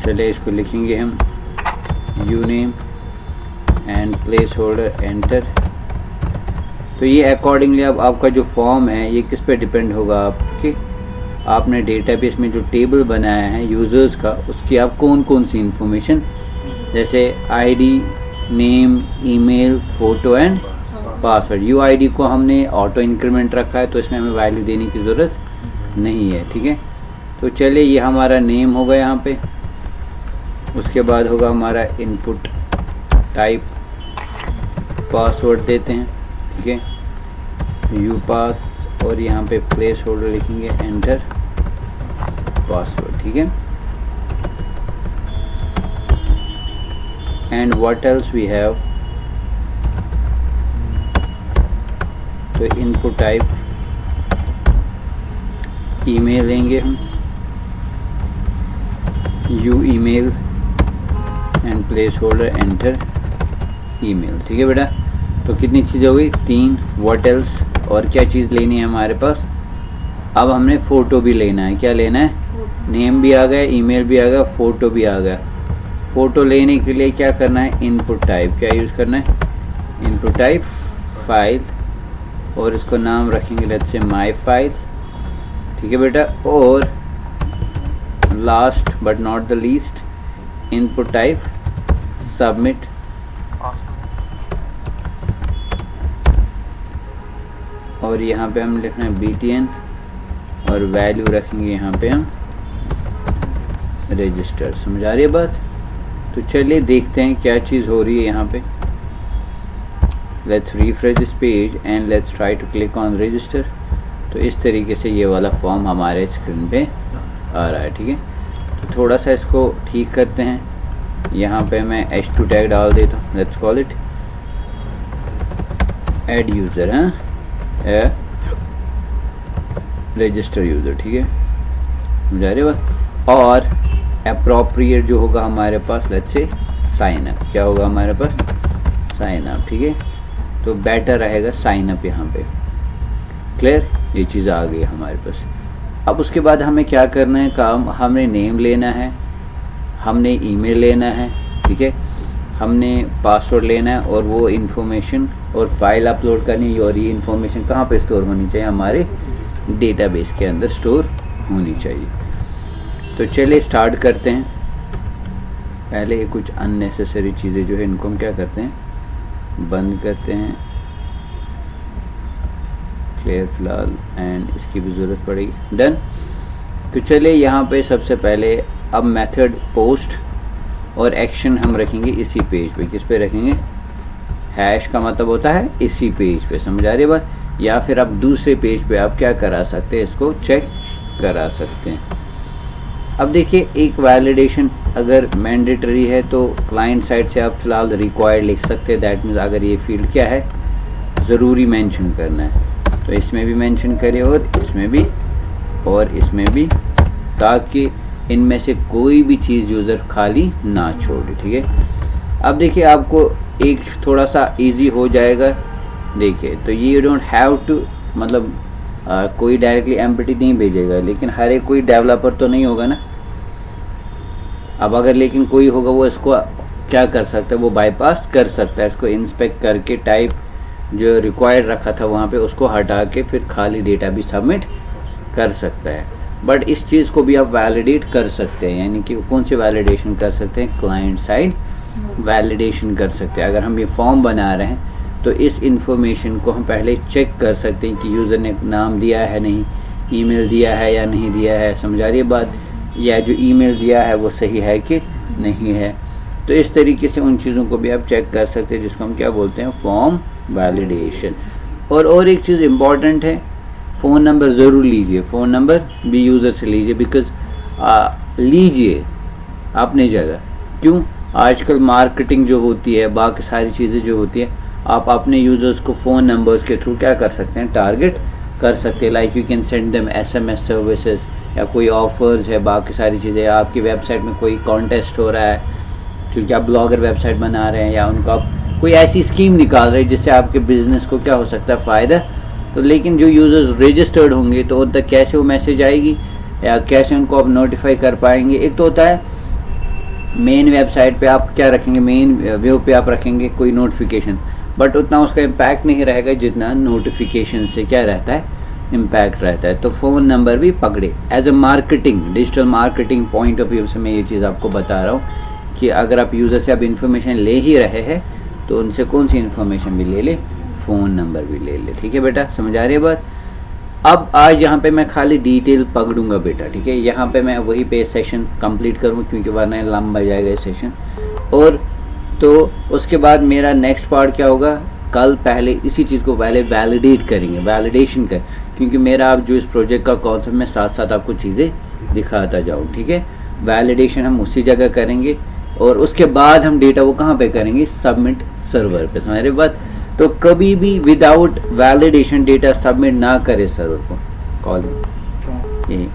A: चलिए इसको लिखेंगे हम यूनेम एंड प्लेस होल्डर, एंटर। तो ये अकॉर्डिंगली अब आपका जो फॉर्म है ये किस पे डिपेंड होगा, आपके आपने डेटाबेस में जो टेबल बनाया है यूज़र्स का, उसकी आप कौन कौन सी इंफॉर्मेशन, जैसे ID, name, email, photo and password. UID को हमने ऑटो इंक्रीमेंट रखा है तो इसमें हमें वैल्यू देने की ज़रूरत नहीं है, ठीक है। तो चलिए ये हमारा नेम होगा यहाँ पे, उसके बाद होगा हमारा इनपुट टाइप, पासवर्ड देते हैं, ठीक है, यू पास, और यहाँ पे प्लेस होल्डर लिखेंगे, एंटर पासवर्ड, ठीक है। And what else we have, तो इनपुट टाइप ईमेल लेंगे हम, U email and placeholder, enter email, ठीक है बेटा। तो कितनी चीज़ हो गई, 3। व्हाट एल्स, और क्या चीज़ लेनी है हमारे पास, अब हमने फ़ोटो भी लेना है। क्या लेना है, नेम भी आ गया, ईमेल भी आ गया, फ़ोटो भी आ गया। फ़ोटो लेने के लिए क्या करना है, इनपुट टाइप, क्या यूज़ करना है, इनपुट टाइप फाइल, और इसको नाम रखेंगे लेट्स से माई फाइल, ठीक है बेटा। और last but not the least, input type submit, और यहाँ पे हम लिखना है BTN, और वैल्यू रखेंगे यहाँ पे हम रजिस्टर। समझा रही है बात। तो चलिए देखते हैं क्या चीज़ हो रही है यहाँ पे। Let's refresh this page and let's try to click on register. तो इस तरीके से ये वाला फॉर्म हमारे स्क्रीन पे आ रहा है, ठीक है। तो थोड़ा सा इसको ठीक करते हैं। यहाँ पे मैं H2 टैग डाल देता हूँ, let's call it add user, हाँ, रजिस्टर यूज़र, ठीक है। समझा रहे बात। और अप्रोप्रिएट जो होगा हमारे पास, लेट्स से साइन अप, क्या होगा हमारे पास, साइन अप, ठीक है। तो बेटर रहेगा साइन अप यहाँ पे। क्लियर, ये चीज़ आ गई हमारे पास। अब उसके बाद हमें क्या करना है काम, हमने नेम लेना है, हमने ईमेल लेना है, ठीक है, हमने पासवर्ड लेना है, और वो इन्फॉर्मेशन और फाइल अपलोड करनी है। और ये इन्फॉर्मेशन कहाँ पे स्टोर होनी चाहिए, हमारे डेटाबेस के अंदर स्टोर होनी चाहिए। तो चलिए स्टार्ट करते हैं। पहले कुछ अननेसेसरी चीज़ें जो है इनको हम क्या करते हैं, बंद करते हैं, क्लियर फिलहाल, एंड इसकी भी ज़रूरत पड़ेगी, डन। तो चलिए यहाँ पे सबसे पहले अब मेथड पोस्ट और एक्शन हम रखेंगे इसी पेज पे। किस पे रखेंगे, हैश का मतलब होता है इसी पेज पे। समझ आ रही है बात। या फिर आप दूसरे पेज पे आप क्या करा सकते हैं, इसको चेक करा सकते हैं। अब देखिए, एक वैलिडेशन अगर मैंडेटरी है तो क्लाइंट साइड से आप फिलहाल रिक्वायर्ड लिख सकते हैं। दैट मीन्स अगर ये फील्ड क्या है, ज़रूरी मेंशन करना है, तो इसमें भी मेंशन करें और इसमें भी और इसमें भी, ताकि इनमें से कोई भी चीज़ यूज़र खाली ना छोड़े, ठीक है। अब देखिए, आपको एक थोड़ा सा इजी हो जाएगा। देखिए, तो ये यू डोंट हैव टू, मतलब कोई डायरेक्टली एम्प्टी नहीं भेजेगा, लेकिन हर एक कोई डेवलपर तो नहीं होगा ना। अब अगर लेकिन कोई होगा, वो इसको क्या कर सकता है, वो बाईपास कर सकता है। इसको इंस्पेक्ट करके टाइप जो रिक्वायर्ड रखा था वहाँ पे उसको हटा के फिर खाली डेटा भी सबमिट कर सकता है। बट इस चीज़ को भी आप वैलिडेट कर सकते हैं, यानी कि कौन से वैलिडेशन कर सकते हैं, क्लाइंट साइड वैलिडेशन कर सकते हैं। अगर हम ये फॉर्म बना रहे हैं तो इस इंफॉर्मेशन को हम पहले चेक कर सकते हैं कि यूज़र ने नाम दिया है नहीं, ईमेल दिया है या नहीं दिया है, समझा रही है बात, या जो ईमेल दिया है वो सही है कि नहीं है। तो इस तरीके से उन चीज़ों को भी आप चेक कर सकते हैं, जिसको हम क्या बोलते हैं, फॉर्म वैलिडेशन। और एक चीज़ इम्पॉर्टेंट है, फ़ोन नंबर ज़रूर लीजिए, फ़ोन नंबर भी यूज़र से लीजिए, बिकॉज़ लीजिए अपनी जगह। क्यों? आजकल मार्केटिंग जो होती है, बाकी सारी चीज़ें जो होती है, आप अपने यूज़र्स को फ़ोन नंबर्स के थ्रू क्या कर सकते हैं, टारगेट कर सकते हैं। Like you can send them SMS services, या कोई ऑफर्स है, बाकी सारी चीज़ें। आपकी वेबसाइट में कोई कॉन्टेस्ट हो रहा है, क्योंकि आप ब्लॉगर वेबसाइट बना रहे हैं, या उनको आप कोई ऐसी स्कीम निकाल रहे हैं जिससे आपके बिज़नेस को क्या हो सकता है, फ़ायदा। तो लेकिन जो यूज़र्स रजिस्टर्ड होंगे तो उन तक कैसे वो मैसेज आएगी, या कैसे उनको आप नोटिफाई कर पाएंगे। एक तो होता है मेन वेबसाइट पे आप क्या रखेंगे, मेन व्यू पे आप रखेंगे कोई नोटिफिकेशन, बट उतना उसका इम्पैक्ट नहीं रहेगा जितना नोटिफिकेशन से क्या रहता है, इम्पैक्ट रहता है। तो फ़ोन नंबर भी पकड़े as a marketing, digital marketing point of view से मैं ये चीज़ आपको बता रहा हूँ कि अगर आप यूज़र से अब इन्फॉर्मेशन ले ही रहे हैं तो उनसे कौन सी इन्फॉर्मेशन भी ले ले, फ़ोन नंबर भी ले ले। ठीक है बेटा, समझ आ रही है बात। अब आज यहाँ पे मैं खाली डिटेल पकड़ूंगा बेटा, ठीक है। यहाँ पे मैं वही पे सेशन कंप्लीट करूँगा क्योंकि वरना लंबा जाएगा ये सेशन। और तो उसके बाद मेरा नेक्स्ट पार्ट क्या होगा, कल पहले इसी चीज़ को पहले वैलिडेट करेंगे, वैलिडेशन कर, क्योंकि मेरा अब जो इस प्रोजेक्ट का कॉन्सेप्ट में साथ साथ आपको चीज़ें दिखाता जाऊँ, ठीक है। वैलिडेशन हम उसी जगह करेंगे और उसके बाद हम डेटा वो कहाँ पे करेंगे, सबमिट सर्वर पे। समझ रहे बात। तो कभी भी विदाउट वैलिडेशन डेटा सबमिट ना करे सर्वर को। कॉलिंग ये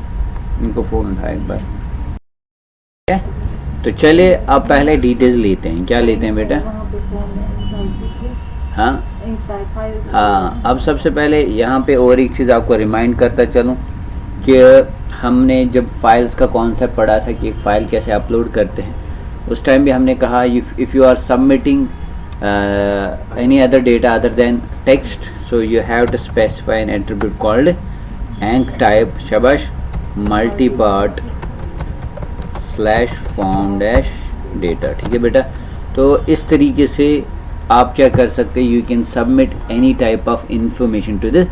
A: इनको फ़ोन उठाए एक बार, ठीक है। तो चले अब पहले डिटेल्स लेते हैं। क्या लेते हैं बेटा? हाँ हाँ, अब सबसे पहले यहाँ पे और एक चीज़ आपको रिमाइंड करता चलूँ कि हमने जब फाइल्स का कॉन्सेप्ट पढ़ा था कि एक फ़ाइल कैसे अपलोड करते हैं, उस टाइम भी हमने कहा if you are submitting any other data other than text, so you have to specify an attribute called enctype shabash multipart /form data। ठीक है बेटा। तो इस तरीके से आप क्या कर सकते हैं, you can submit any type of information to the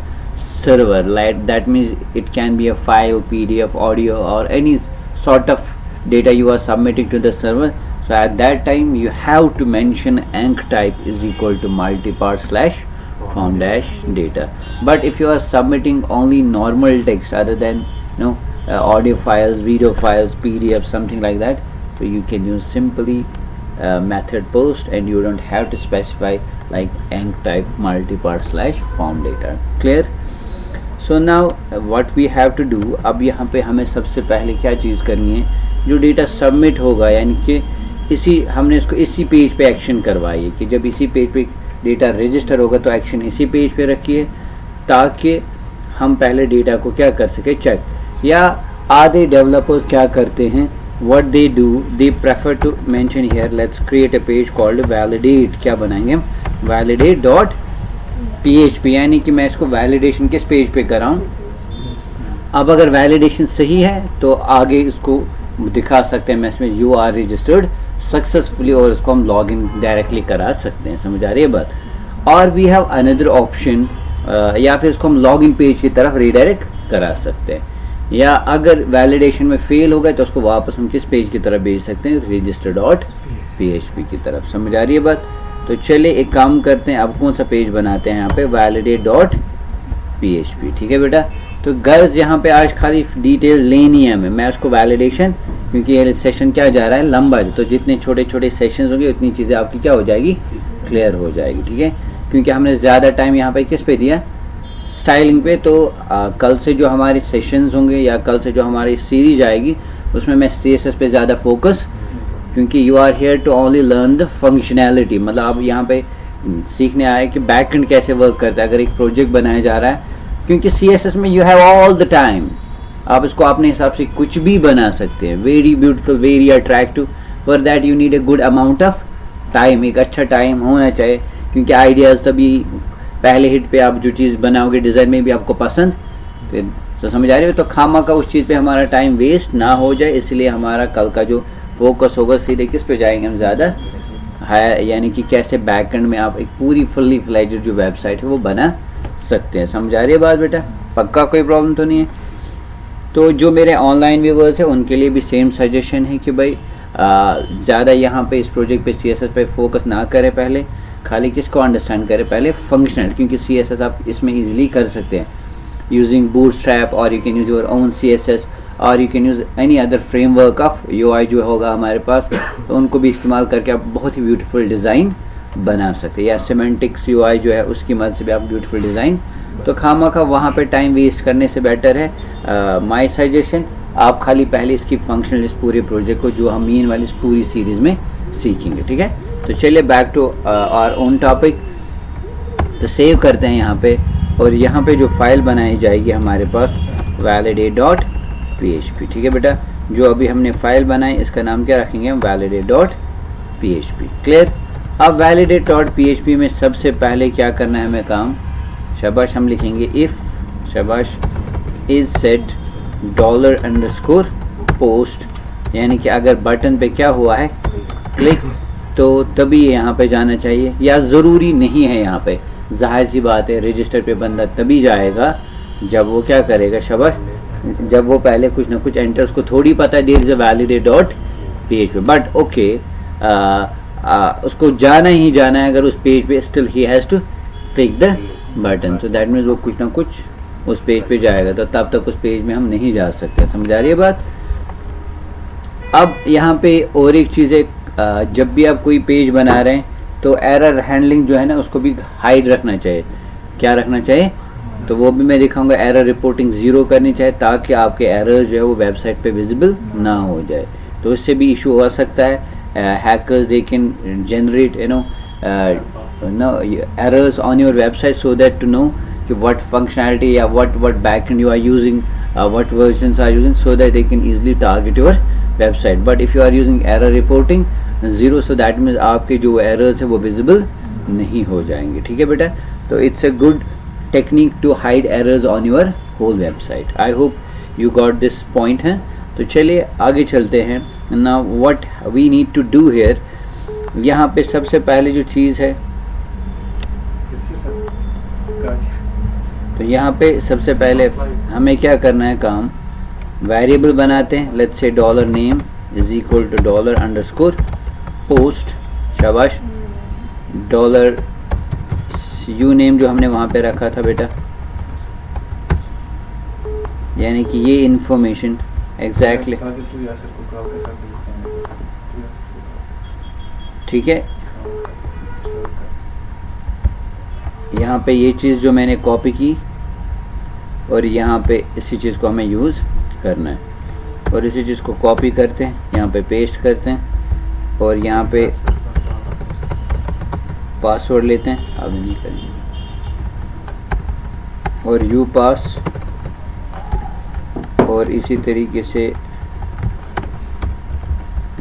A: server, like that means it can be a file, PDF, audio और any sort of data you are submitting to the server. So at that time you have to mention enctype is equal to multipart /form data. But if you are submitting only normal text other than audio files, video files, PDF, something like that, so you can use simply method post and you don't have to specify like enctype multipart /form data. Clear? So now what we have to do, अब यहाँ पे हमें सबसे पहले क्या चीज़ करनी है, जो डेटा सबमिट होगा यानी कि हमने इसको इसी पेज पे एक्शन करवाई है कि जब इसी पेज पे डेटा रजिस्टर होगा तो एक्शन इसी पेज पे रखिए ताकि हम पहले डेटा को क्या कर सके, चेक। या आधे डेवलपर्स क्या करते हैं, what they do, they prefer to mention here, let's create a page called validate. क्या बनाएंगे हम, validate.php, यानी कि मैं इसको वैलिडेशन किस पेज पे कराऊँ। अब अगर वैलिडेशन सही है तो आगे इसको दिखा सकते हैं message you are registered successfully, और इसको हम लॉग इन डायरेक्टली करा सकते हैं। समझ आ रही है बात। और वी हैव अनदर ऑप्शन, या फिर इसको हम लॉग इन पेज की तरफ रीडायरेक्ट करा सकते हैं, या अगर वैलिडेशन में फेल हो गए तो उसको वापस हम किस पेज की तरफ भेज सकते हैं, register.php की तरफ। समझ आ रही है बात। तो चले एक काम करते हैं, अब कौन सा पेज बनाते हैं यहाँ पे, validate.php। ठीक है बेटा। तो गर्ल्स यहाँ पे आज खाली डिटेल लेनी है हमें, मैं उसको वैलिडेशन, क्योंकि ये सेशन क्या जा रहा है, लंबा, तो जितने छोटे छोटे सेशंस होंगे उतनी चीज़ें आपकी क्या हो जाएगी, क्लियर हो जाएगी। ठीक है, क्योंकि हमने ज़्यादा टाइम यहाँ पे किस पे दिया, स्टाइलिंग पे। तो कल से जो हमारे सेशंस होंगे या कल से जो हमारी सीरीज आएगी उसमें मैं CSS पे ज़्यादा फोकस, क्योंकि you are here to only learn the functionality, मतलब आप यहाँ पे सीखने आए कि बैकएंड कैसे वर्क करता है अगर एक प्रोजेक्ट बनाया जा रहा है। क्योंकि CSS में you have all the time, आप इसको अपने हिसाब से कुछ भी बना सकते हैं, very beautiful, very attractive. For that you need a good amount of time, एक अच्छा टाइम होना चाहिए, क्योंकि आइडियाज़ तभी पहले हिट पे आप जो चीज़ बनाओगे डिज़ाइन में भी आपको पसंद, फिर तो समझ आ रही हो। तो खामा का उस चीज़ पे हमारा टाइम वेस्ट ना हो जाए, इसलिए हमारा कल का जो फोकस होगा सीधे किस पे जाएंगे हम ज़्यादा है, यानी कि कैसे बैकएंड में आप एक पूरी फुल्ली फ्लेज्ड जो वेबसाइट है वो बना सकते हैं। समझ आ रही है बात बेटा, पक्का कोई प्रॉब्लम तो नहीं है। तो जो मेरे ऑनलाइन व्यूवर्स हैं उनके लिए भी सेम सजेशन है कि भाई ज़्यादा यहाँ पे इस प्रोजेक्ट पे CSS पे फोकस ना करें, पहले खाली किसको अंडरस्टैंड करें, पहले फंक्शनल, क्योंकि CSS आप इसमें इजीली कर सकते हैं यूजिंग बूटस्ट्रैप, और you can use your own CSS, और you can use any other framework of UI जो होगा हमारे पास, तो उनको भी इस्तेमाल करके आप बहुत ही ब्यूटीफुल डिज़ाइन बना सकते हैं। या सिमेंटिक्स UI जो है उसकी मदद से भी आप ब्यूटीफुल डिज़ाइन, तो खामखा वहाँ पे टाइम वेस्ट करने से बेटर है माय सजेशन आप खाली पहले इसकी फंक्शनल इस पूरे प्रोजेक्ट को जो हम मीन वाली इस पूरी सीरीज़ में सीखेंगे, ठीक है। तो चलिए back to our own topic. तो सेव करते हैं यहाँ पे, और यहाँ पे जो फाइल बनाई जाएगी हमारे पास validate.php, ठीक है बेटा। जो अभी हमने फाइल बनाई इसका नाम क्या रखेंगे हम, validate.php। क्लियर। अब validate.php में सबसे पहले क्या करना है हमें काम, शाबाश, हम लिखेंगे इफ़ शाबाश इज सेट $_post, यानी कि अगर बटन पे क्या हुआ है क्लिक, तो तभी यहाँ पे जाना चाहिए, या ज़रूरी नहीं है। यहाँ पे जाहिर सी बात है रजिस्टर पे बंदा तभी जाएगा जब वो क्या करेगा शाबाश, जब वो पहले कुछ ना कुछ एंटर, उसको थोड़ी पता है there is a validate.php, but okay उसको जाना ही जाना है अगर उस पेज पे, स्टिल ही has to click the button, तो दैट मीन्स वो कुछ ना कुछ उस पेज पे जाएगा, तो तब तक उस पेज में हम नहीं जा सकते। समझ आ रही है बात। अब यहाँ पे और एक चीज़ है, जब भी आप कोई पेज बना रहे हैं तो एरर हैंडलिंग जो है ना उसको भी हाइड रखना चाहिए। क्या रखना चाहिए, तो वो भी मैं दिखाऊंगा। एरर रिपोर्टिंग 0 करनी चाहिए ताकि आपके एरर जो है वो वेबसाइट पे विजिबल ना हो जाए, तो इससे भी इशू हो सकता है। Hackers they can generate errors on your website so that to know what functionality या what backend you are using, what versions are using, so that they can easily target your website. But if you are using error reporting 0, so that means आपके जो errors है वो visible नहीं हो जाएंगे, ठीक है बेटा। तो it's a good technique to hide errors on your whole website. I hope you got this point है। तो चलिए आगे चलते हैं। Now what we need to do here, यहाँ पे सबसे पहले जो चीज़ है, तो यहाँ पे सबसे पहले हमें क्या करना है काम, वेरिएबल बनाते हैं। Let's say $name is equal to $_post, शाबाश, $uname जो हमने वहाँ पे रखा था बेटा, यानी कि ये इंफॉर्मेशन एग्जैक्टली, ठीक है। यहाँ पे ये चीज़ जो मैंने कॉपी की और यहाँ पे इसी चीज़ को हमें यूज़ करना है, और इसी चीज़ को कॉपी करते हैं, यहाँ पे पेस्ट करते हैं, और यहाँ पे पासवर्ड लेते हैं, अब नहीं करेंगे, और यू पास, और इसी तरीके से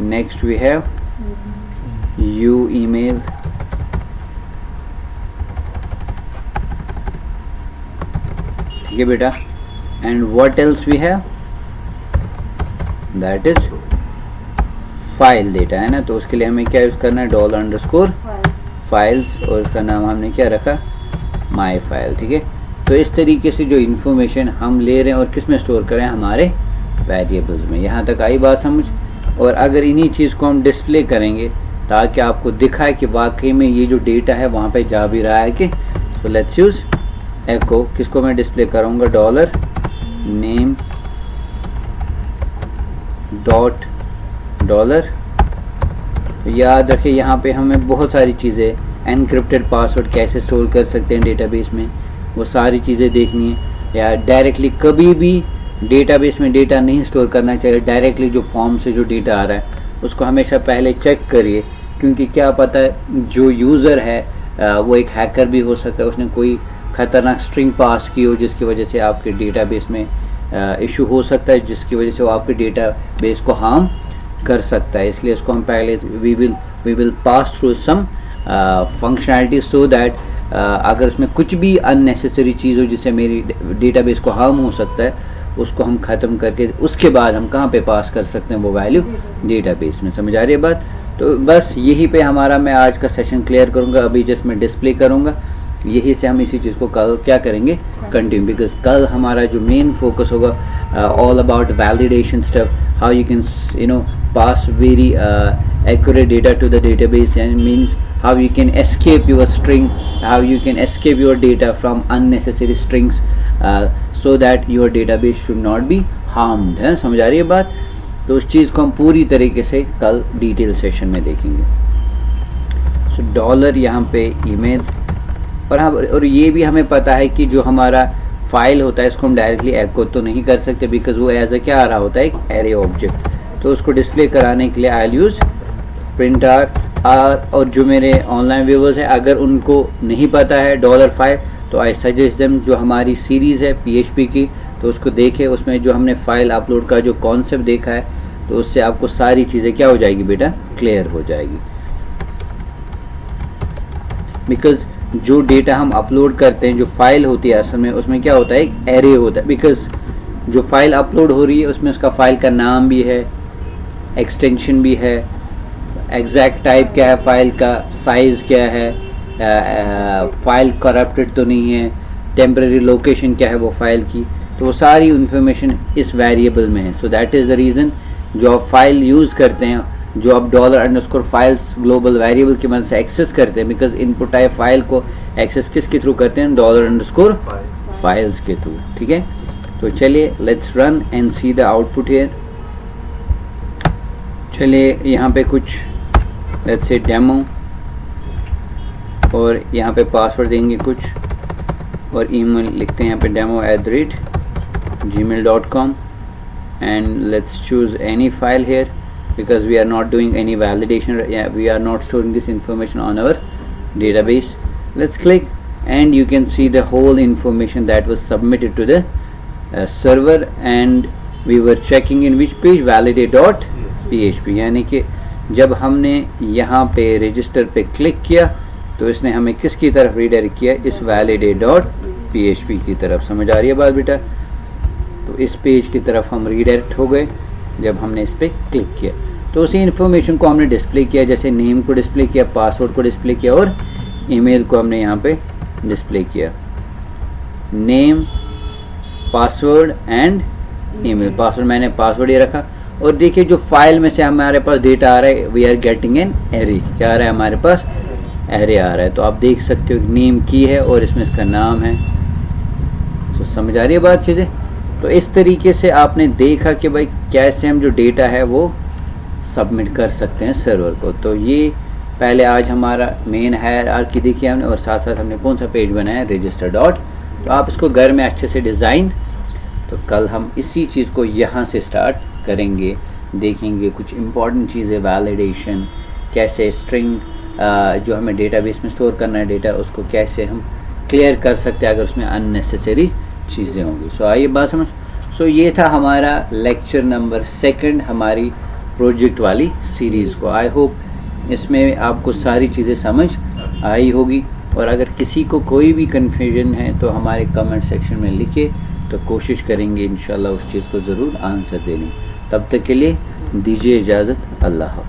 A: next we have U email, ठीक है बेटा। And what else we have, that is file data है ना, तो उसके लिए हमें क्या यूज़ करना है, $_files, और उसका नाम हमने क्या रखा, माई फाइल, ठीक है। तो इस तरीके से जो इन्फॉर्मेशन हम ले रहे हैं और किस में स्टोर करें, हमारे वेरिएबल्स में। यहाँ तक आई बात समझ। और अगर इन्हीं चीज़ को हम डिस्प्ले करेंगे ताकि आपको दिखाए कि वाकई में ये जो डेटा है वहाँ पे जा भी रहा है कि, तो लेट्स यूज़ एको, किसको मैं डिस्प्ले करूँगा, $name $। तो याद रखिए यहाँ पे हमें बहुत सारी चीज़ें, एनक्रिप्टेड पासवर्ड कैसे स्टोर कर सकते हैं डेटाबेस में, वो सारी चीज़ें देखनी है। या डायरेक्टली कभी भी डेटाबेस में डेटा नहीं स्टोर करना चाहिए, डायरेक्टली जो फॉर्म से जो डेटा आ रहा है उसको हमेशा पहले चेक करिए, क्योंकि क्या पता है जो यूज़र है वो एक हैकर भी हो सकता है, उसने कोई ख़तरनाक स्ट्रिंग पास की हो जिसकी वजह से आपके डेटाबेस में इशू हो सकता है, जिसकी वजह से वो आपके डेटाबेस को हार्म कर सकता है। इसलिए इसको हम पहले we will pass through some functionality so that अगर उसमें कुछ भी अननेसेसरी चीज़ हो जिससे मेरी डेटाबेस को हार्म हो सकता है, उसको हम ख़त्म करके उसके बाद हम कहाँ पे पास कर सकते हैं वो वैल्यू, डेटाबेस में। समझ आ रही है बात। तो बस यही पे हमारा मैं आज का सेशन क्लियर करूँगा, अभी जस्ट मैं डिस्प्ले करूँगा, यही से हम इसी चीज़ को कल क्या करेंगे, कंटिन्यू, बिकॉज कल हमारा जो मेन फोकस होगा all about validation stuff, how you can pass very accurate data to the database, and means how you can escape your string, how you can escape your data from unnecessary strings, so that your database should not be harmed है। समझ आ रही है बात? तो उस चीज़ को हम पूरी तरीके से कल डिटेल सेशन में देखेंगे। सो डॉलर यहाँ पे ईमेल, और ये भी हमें पता है कि जो हमारा फाइल होता है इसको हम डायरेक्टली एको तो नहीं कर सकते, बिकॉज वो एज अ क्या आ रहा होता है, एक एरे ऑब्जेक्ट। तो उसको डिस्प्ले कराने के लिए आई यूज़ प्रिंट आर। और जो मेरे ऑनलाइन व्यूवर्स हैं अगर उनको नहीं पता है डॉलर फाइल, तो आई सजेस्ट देम जो हमारी सीरीज़ है PHP की, तो उसको देखें। उसमें जो हमने फाइल अपलोड का जो कॉन्सेप्ट देखा है, तो उससे आपको सारी चीज़ें क्या हो जाएगी बेटा, क्लियर हो जाएगी। बिकॉज जो डेटा हम अपलोड करते हैं, जो फाइल होती है असल में उसमें क्या होता है, एक एरे होता है। बिकॉज जो फाइल अपलोड हो रही है उसमें उसका फाइल का नाम भी है, एक्सटेंशन भी है, एग्जैक्ट टाइप क्या है फाइल का, साइज़ क्या है, फाइल करप्टेड तो नहीं है, टेम्परेरी लोकेशन क्या है वो फाइल की, तो वो सारी इंफॉर्मेशन इस वेरिएबल में है। So that is the reason जो आप फाइल यूज़ करते हैं, जो आप $_फाइल्स ग्लोबल वेरिएबल की मदद से एक्सेस करते हैं, बिकॉज इनपुट टाइप फाइल को एक्सेस किसके थ्रू करते हैं, $_फाइल्स के थ्रू। ठीक है, तो चलिए let's run and see the output here. चलिए यहाँ पे कुछ लेट्स से डेमो, और यहाँ पे पासवर्ड देंगे कुछ, और ईमेल लिखते हैं यहाँ पे demo@gmail.com, and let's choose any file here because we are not doing any validation. Yeah, we are not storing this information on our database. Let's click and you can see the whole information that was submitted to the server, and we were checking in which page, validate.php। यानी कि जब हमने यहाँ पे register पे click किया तो इसने हमें किसकी तरफ रीडायरेक्ट किया, इस validate.php की तरफ। समझ आ रही है बात बेटा? तो इस पेज की तरफ हम रीडायरेक्ट हो गए जब हमने इस पर क्लिक किया। तो उसी इन्फॉर्मेशन को हमने डिस्प्ले किया, जैसे नेम को डिस्प्ले किया, पासवर्ड को डिस्प्ले किया, और ईमेल को हमने यहाँ पे डिस्प्ले किया। Name, password and email. Password मैंने पासवर्ड ये रखा, और देखिए जो फाइल में से हमारे पास डेटा आ रहा है, we are getting an array. क्या आ रहा है हमारे पास, एरे आ रहा है। तो आप देख सकते हो नेम की है और इसमें इसका नाम है। तो समझ आ रही है बात चीज़ें? तो इस तरीके से आपने देखा कि भाई कैसे हम जो डेटा है वो सबमिट कर सकते हैं सर्वर को। तो ये पहले आज हमारा मेन हायरार्की देखी हमने, और साथ साथ हमने कौन सा पेज बनाया, रजिस्टर डॉट। तो आप इसको घर में अच्छे से डिज़ाइन, तो कल हम इसी चीज़ को यहाँ से स्टार्ट करेंगे, देखेंगे कुछ इम्पॉर्टेंट चीज़ें, वैलिडेशन, कैसे स्ट्रिंग जो हमें डेटाबेस में स्टोर करना है डेटा, उसको कैसे हम क्लियर कर सकते हैं अगर उसमें अननेसेसरी चीज़ें होंगी। सो आइए बात समझ। सो ये था हमारा लेक्चर नंबर 2 हमारी प्रोजेक्ट वाली सीरीज़ को। आई होप इसमें आपको सारी चीज़ें समझ आई होगी, और अगर किसी को कोई भी कन्फ्यूजन है तो हमारे कमेंट सेक्शन में लिखिए, तो कोशिश करेंगे इंशाल्लाह उस चीज़ को ज़रूर आंसर देने। तब तक के लिए दीजिए इजाज़त, अल्लाह हाफ़िज़।